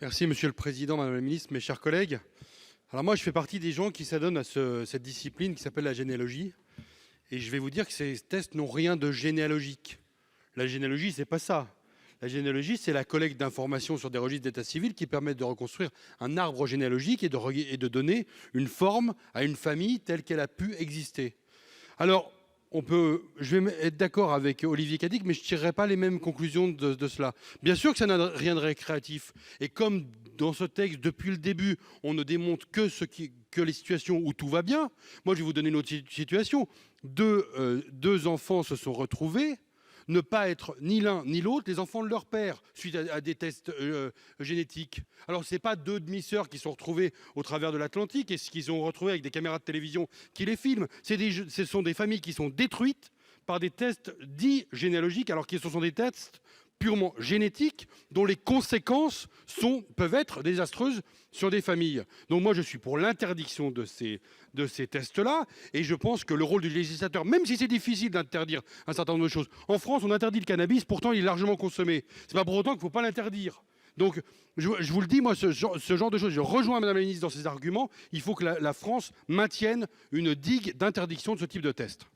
Merci Monsieur le Président, Madame la Ministre, mes chers collègues. Alors moi, je fais partie des gens qui s'adonnent à cette discipline qui s'appelle la généalogie. Et je vais vous dire que ces tests n'ont rien de généalogique. La généalogie, c'est pas ça. La généalogie, c'est la collecte d'informations sur des registres d'état civil qui permettent de reconstruire un arbre généalogique et de donner une forme à une famille telle qu'elle a pu exister. Alors, je vais être d'accord avec Olivier Cadic, mais je ne tirerai pas les mêmes conclusions de cela. Bien sûr que ça n'a rien de récréatif. Et comme dans ce texte, depuis le début, on ne démontre que les situations où tout va bien, moi je vais vous donner une autre situation. Deux enfants se sont retrouvés, ne pas être ni l'un ni l'autre, les enfants de leur père, suite à des tests génétiques. Alors, ce n'est pas deux demi-sœurs qui sont retrouvées au travers de l'Atlantique et qui sont retrouvées avec des caméras de télévision qui les filment. Ce sont des familles qui sont détruites par des tests dits généalogiques, alors que ce sont des tests purement génétiques dont les conséquences peuvent être désastreuses sur des familles. Donc moi, je suis pour l'interdiction de ces tests-là, et je pense que le rôle du législateur, même si c'est difficile d'interdire un certain nombre de choses, en France, on interdit le cannabis, pourtant il est largement consommé. C'est pas pour autant qu'il ne faut pas l'interdire. Donc, je vous le dis, moi, ce genre de choses, je rejoins Madame la Ministre dans ses arguments, il faut que la France maintienne une digue d'interdiction de ce type de test.